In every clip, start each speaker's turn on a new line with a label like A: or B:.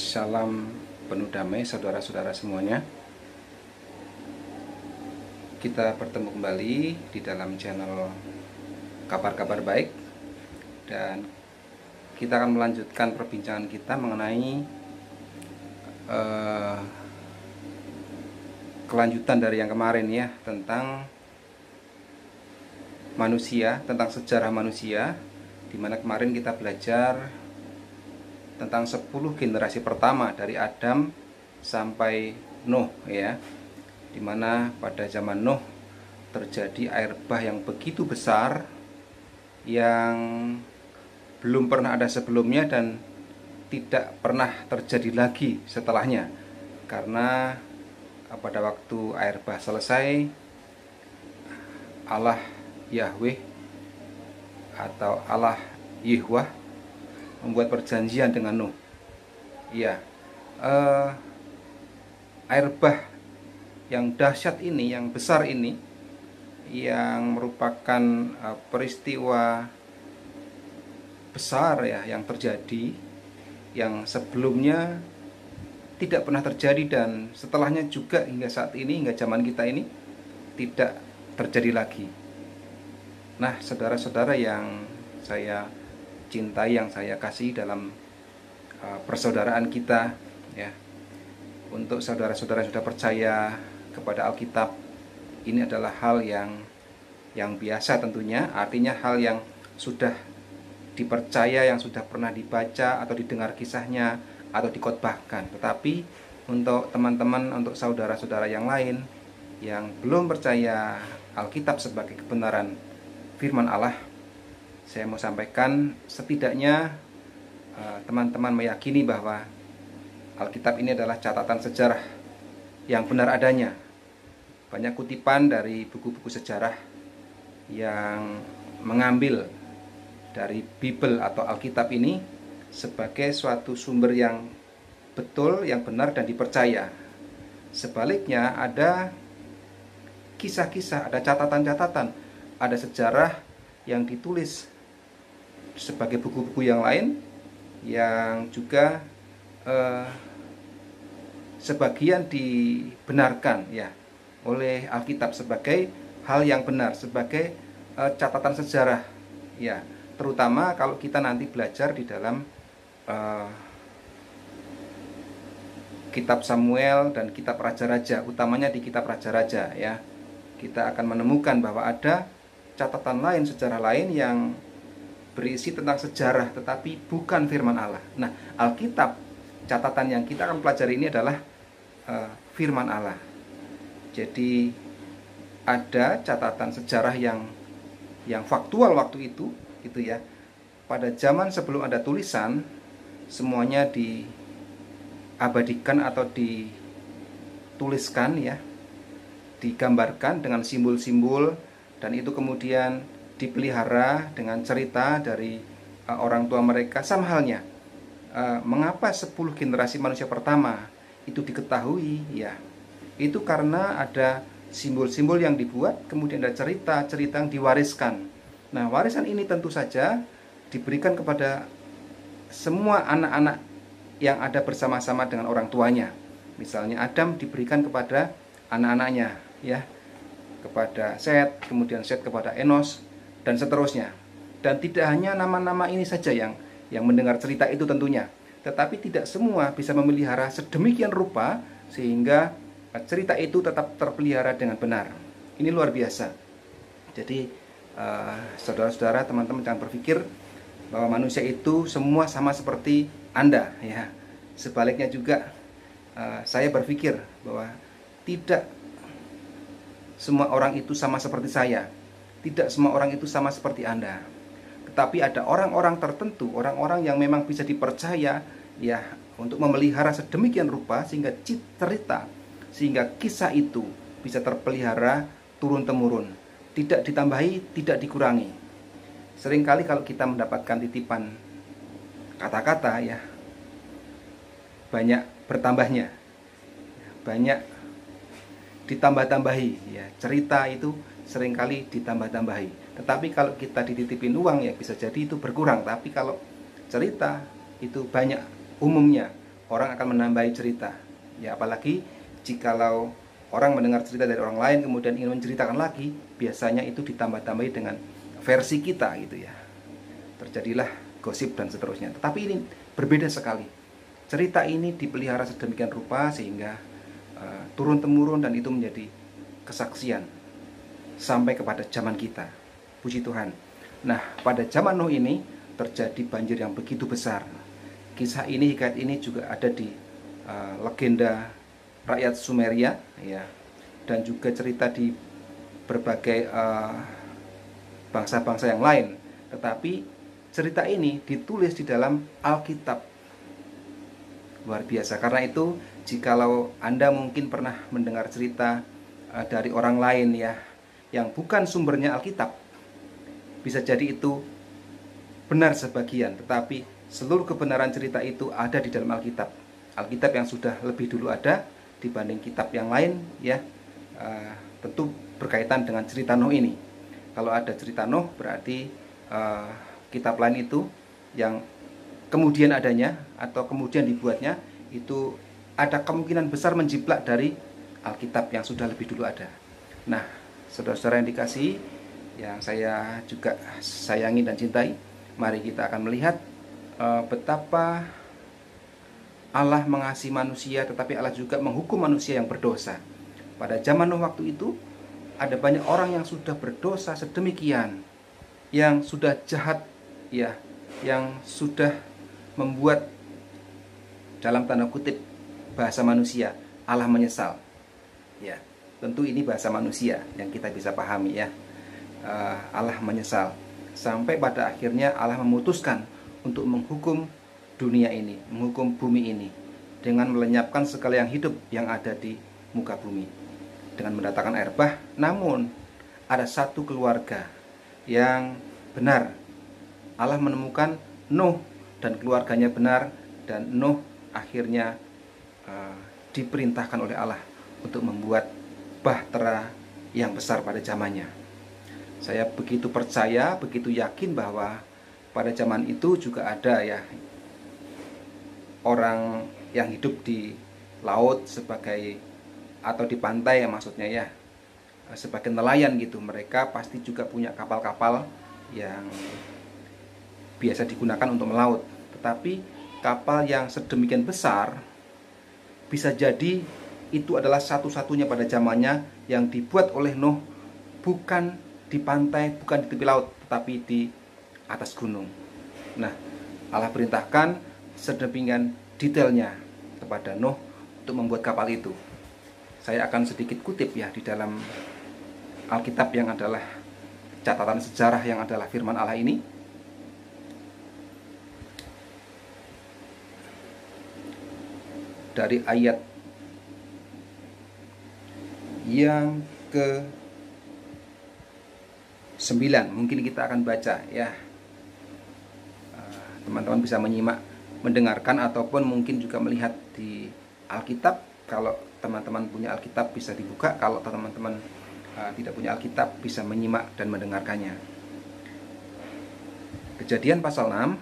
A: Salam penuh damai saudara-saudara semuanya. Kita bertemu kembali di dalam channel Kabar-Kabar Baik. Dan kita akan melanjutkan perbincangan kita mengenai kelanjutan dari yang kemarin ya, tentang manusia, tentang sejarah manusia, dimana kemarin kita belajar tentang 10 generasi pertama dari Adam sampai Nuh ya, dimana pada zaman Nuh terjadi air bah yang begitu besar yang belum pernah ada sebelumnya dan tidak pernah terjadi lagi setelahnya, karena pada waktu air bah selesai, Allah Yahweh atau Allah Yehwah membuat perjanjian dengan Nuh. Iya, air bah yang dahsyat ini, yang besar ini, yang merupakan peristiwa besar ya yang terjadi, yang sebelumnya tidak pernah terjadi dan setelahnya juga hingga saat ini, hingga zaman kita ini tidak terjadi lagi. Nah, saudara-saudara yang saya cintai, yang saya kasih dalam persaudaraan kita ya, untuk saudara-saudara yang sudah percaya kepada Alkitab, ini adalah hal yang biasa tentunya, artinya hal yang sudah dipercaya, yang sudah pernah dibaca atau didengar kisahnya atau dikotbahkan. Tetapi untuk teman-teman, untuk saudara-saudara yang lain yang belum percaya Alkitab sebagai kebenaran firman Allah, saya mau sampaikan setidaknya teman-teman meyakini bahwa Alkitab ini adalah catatan sejarah yang benar adanya. Banyak kutipan dari buku-buku sejarah yang mengambil dari Bible atau Alkitab ini sebagai suatu sumber yang betul, yang benar dan dipercaya. Sebaliknya ada kisah-kisah, ada catatan-catatan, ada sejarah yang ditulis sebagai buku-buku yang lain yang juga sebagian dibenarkan ya oleh Alkitab sebagai hal yang benar, sebagai catatan sejarah ya, terutama kalau kita nanti belajar di dalam kitab Samuel dan kitab Raja-Raja, utamanya di kitab Raja-Raja ya, kita akan menemukan bahwa ada catatan lain, sejarah lain yang berisi tentang sejarah tetapi bukan firman Allah. Nah, Alkitab, catatan yang kita akan pelajari ini adalah firman Allah. Jadi ada catatan sejarah yang faktual waktu itu gitu ya. Pada zaman sebelum ada tulisan, semuanya diabadikan atau dituliskan ya, digambarkan dengan simbol-simbol, dan itu kemudian dipelihara dengan cerita dari orang tua mereka. Sama halnya, mengapa 10 generasi manusia pertama itu diketahui ya, itu karena ada simbol-simbol yang dibuat, kemudian ada cerita-cerita yang diwariskan. Nah, warisan ini tentu saja diberikan kepada semua anak-anak yang ada bersama-sama dengan orang tuanya. Misalnya Adam diberikan kepada anak-anaknya ya, kepada Set, kemudian Set kepada Enos, dan seterusnya. Dan tidak hanya nama-nama ini saja yang mendengar cerita itu tentunya, tetapi tidak semua bisa memelihara sedemikian rupa sehingga cerita itu tetap terpelihara dengan benar. Ini luar biasa. Jadi saudara-saudara, teman-teman jangan berpikir bahwa manusia itu semua sama seperti Anda ya. Sebaliknya juga saya berpikir bahwa tidak semua orang itu sama seperti saya. Tidak semua orang itu sama seperti Anda. Tetapi ada orang-orang tertentu, orang-orang yang memang bisa dipercaya ya untuk memelihara sedemikian rupa sehingga cerita, sehingga kisah itu bisa terpelihara turun-temurun, tidak ditambahi, tidak dikurangi. Seringkali kalau kita mendapatkan titipan kata-kata ya, banyak bertambahnya, banyak ditambah-tambahi ya, cerita itu seringkali ditambah-tambahi. Tetapi kalau kita dititipin uang ya bisa jadi itu berkurang. Tapi kalau cerita itu banyak, umumnya orang akan menambahi cerita. Ya, apalagi jikalau orang mendengar cerita dari orang lain kemudian ingin menceritakan lagi, biasanya itu ditambah-tambahi dengan versi kita gitu ya. Terjadilah gosip dan seterusnya. Tetapi ini berbeda sekali. Cerita ini dipelihara sedemikian rupa sehingga turun-temurun, dan itu menjadi kesaksian sampai kepada zaman kita. Puji Tuhan. Nah, pada zaman Nuh ini terjadi banjir yang begitu besar. Kisah ini, hikayat ini juga ada di legenda rakyat Sumeria, ya, dan juga cerita di berbagai bangsa-bangsa yang lain. Tetapi cerita ini ditulis di dalam Alkitab. Luar biasa. Karena itu, jikalau Anda mungkin pernah mendengar cerita dari orang lain ya, yang bukan sumbernya Alkitab, bisa jadi itu benar sebagian, tetapi seluruh kebenaran cerita itu ada di dalam Alkitab. Alkitab yang sudah lebih dulu ada dibanding kitab yang lain ya. Tentu berkaitan dengan cerita Nuh ini. Kalau ada cerita Nuh, berarti kitab lain itu yang kemudian adanya atau kemudian dibuatnya itu ada kemungkinan besar menjiplak dari Alkitab yang sudah lebih dulu ada. Nah, saudara-saudara yang dikasihi, yang saya juga sayangi dan cintai, mari kita akan melihat betapa Allah mengasihi manusia, tetapi Allah juga menghukum manusia yang berdosa. Pada zaman Nuh waktu itu, ada banyak orang yang sudah berdosa sedemikian, yang sudah jahat, ya, yang sudah membuat, dalam tanda kutip, bahasa manusia, Allah menyesal. Ya, tentu ini bahasa manusia yang kita bisa pahami ya. Allah menyesal. Sampai pada akhirnya Allah memutuskan untuk menghukum dunia ini, menghukum bumi ini, dengan melenyapkan segala yang hidup yang ada di muka bumi, dengan mendatangkan air bah. Namun ada satu keluarga yang benar. Allah menemukan Nuh dan keluarganya benar, dan Nuh akhirnya diperintahkan oleh Allah untuk membuat bahtera yang besar pada zamannya. Saya begitu percaya, begitu yakin bahwa pada zaman itu juga ada ya orang yang hidup di laut sebagai, atau di pantai ya maksudnya ya, sebagai nelayan gitu. Mereka pasti juga punya kapal-kapal yang biasa digunakan untuk melaut. Tetapi kapal yang sedemikian besar, bisa jadi itu adalah satu-satunya pada zamannya yang dibuat oleh Nuh, bukan di pantai, bukan di tepi laut, tetapi di atas gunung. Nah, Allah perintahkan sedemikian detailnya kepada Nuh untuk membuat kapal itu. Saya akan sedikit kutip ya di dalam Alkitab yang adalah catatan sejarah, yang adalah firman Allah ini. Dari ayat yang ke-9, mungkin kita akan baca ya. Teman-teman bisa menyimak, mendengarkan, ataupun mungkin juga melihat di Alkitab. Kalau teman-teman punya Alkitab bisa dibuka, kalau teman-teman tidak punya Alkitab bisa menyimak dan mendengarkannya. Kejadian pasal 6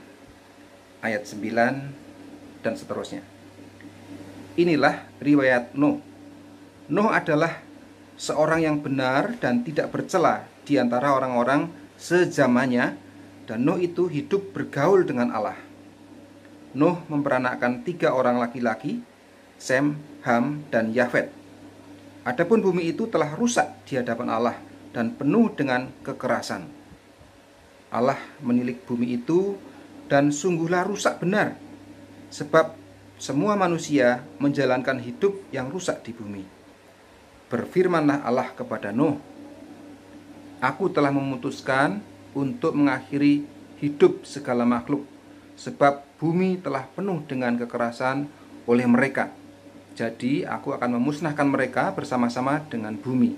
A: ayat 9 dan seterusnya. Inilah riwayat Nuh. Nuh adalah seorang yang benar dan tidak bercela di antara orang-orang sezamannya, dan Nuh itu hidup bergaul dengan Allah. Nuh memperanakkan 3 orang laki-laki, Sem, Ham, dan Yafet. Adapun bumi itu telah rusak di hadapan Allah dan penuh dengan kekerasan. Allah menilik bumi itu, dan sungguhlah rusak benar, sebab semua manusia menjalankan hidup yang rusak di bumi. Berfirmanlah Allah kepada Nuh, Aku telah memutuskan untuk mengakhiri hidup segala makhluk, sebab bumi telah penuh dengan kekerasan oleh mereka. Jadi aku akan memusnahkan mereka bersama-sama dengan bumi.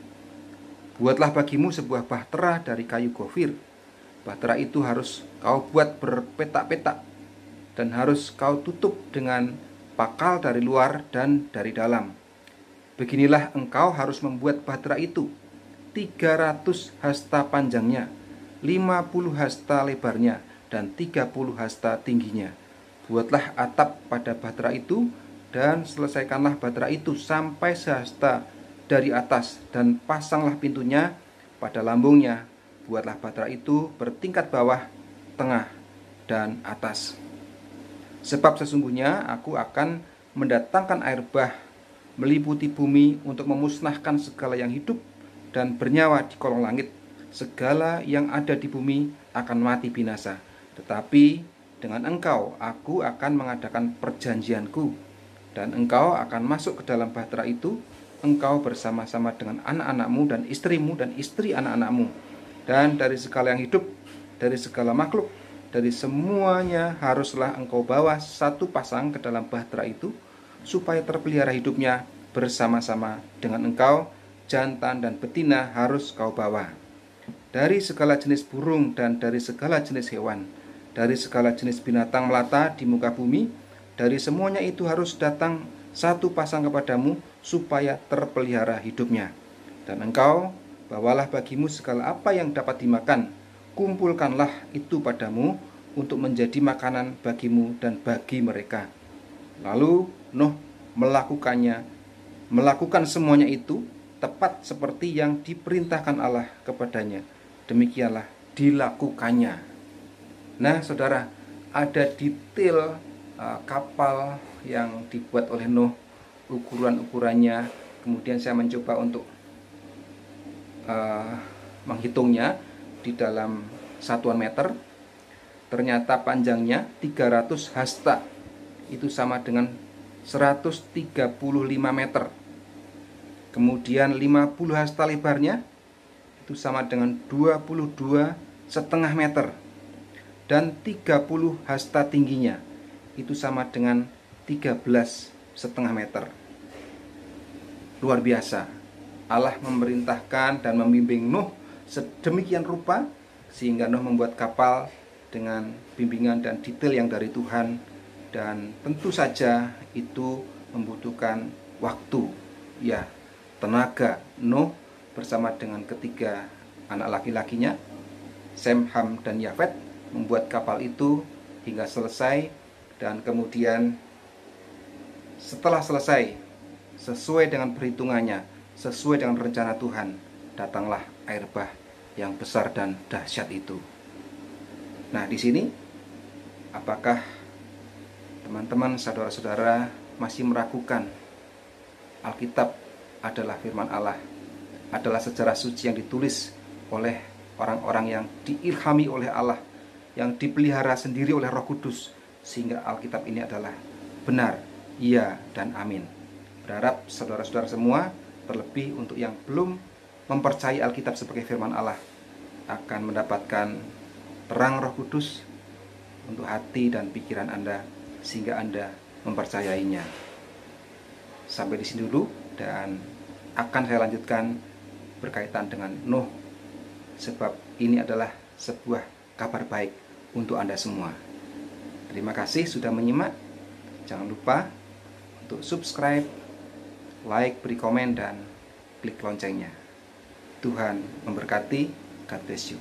A: Buatlah bagimu sebuah bahtera dari kayu gofir. Bahtera itu harus kau buat berpetak-petak, dan harus kau tutup dengan pakal dari luar dan dari dalam. Beginilah engkau harus membuat bahtera itu: 300 hasta panjangnya, 50 hasta lebarnya, dan 30 hasta tingginya. Buatlah atap pada bahtera itu, dan selesaikanlah bahtera itu sampai sehasta dari atas, dan pasanglah pintunya pada lambungnya. Buatlah bahtera itu bertingkat bawah, tengah, dan atas. Sebab sesungguhnya aku akan mendatangkan air bah meliputi bumi untuk memusnahkan segala yang hidup dan bernyawa di kolong langit. Segala yang ada di bumi akan mati binasa. Tetapi dengan engkau aku akan mengadakan perjanjianku, dan engkau akan masuk ke dalam bahtera itu, engkau bersama-sama dengan anak-anakmu dan istrimu dan istri anak-anakmu. Dan dari segala yang hidup, dari segala makhluk, dari semuanya haruslah engkau bawa satu pasang ke dalam bahtera itu, supaya terpelihara hidupnya bersama-sama dengan engkau. Jantan dan betina harus kau bawa. Dari segala jenis burung dan dari segala jenis hewan, dari segala jenis binatang melata di muka bumi, dari semuanya itu harus datang satu pasang kepadamu, supaya terpelihara hidupnya. Dan engkau bawalah bagimu segala apa yang dapat dimakan, kumpulkanlah itu padamu untuk menjadi makanan bagimu dan bagi mereka. Lalu Nuh melakukan semuanya itu tepat seperti yang diperintahkan Allah kepadanya. Demikianlah dilakukannya. Nah, saudara, ada detail kapal yang dibuat oleh Nuh, ukuran-ukurannya. Kemudian saya mencoba untuk menghitungnya di dalam satuan meter. Ternyata panjangnya 300 hasta, itu sama dengan 135 meter. Kemudian 50 hasta lebarnya, itu sama dengan 22,5 meter. Dan 30 hasta tingginya, itu sama dengan 13,5 meter. Luar biasa. Allah memerintahkan dan membimbing Nuh sedemikian rupa, sehingga Nuh membuat kapal dengan bimbingan dan detail yang dari Tuhan. Dan tentu saja itu membutuhkan waktu, ya, tenaga. Nuh bersama dengan ketiga anak laki-lakinya, Sem, Ham, dan Yafet, membuat kapal itu hingga selesai. Dan kemudian setelah selesai, sesuai dengan perhitungannya, sesuai dengan rencana Tuhan, datanglah air bah yang besar dan dahsyat itu. Nah, di sini apakah teman-teman, saudara-saudara masih meragukan Alkitab adalah firman Allah, adalah sejarah suci yang ditulis oleh orang-orang yang diilhami oleh Allah, yang dipelihara sendiri oleh Roh Kudus, sehingga Alkitab ini adalah benar? Iya dan amin. Berharap saudara-saudara semua, terlebih untuk yang belum mempercayai Alkitab sebagai firman Allah, akan mendapatkan terang Roh Kudus untuk hati dan pikiran Anda, sehingga Anda mempercayainya. Sampai di sini dulu, dan akan saya lanjutkan berkaitan dengan Nuh, sebab ini adalah sebuah kabar baik untuk Anda semua. Terima kasih sudah menyimak. Jangan lupa untuk subscribe, like, beri komen, dan klik loncengnya. Tuhan memberkati. God bless you.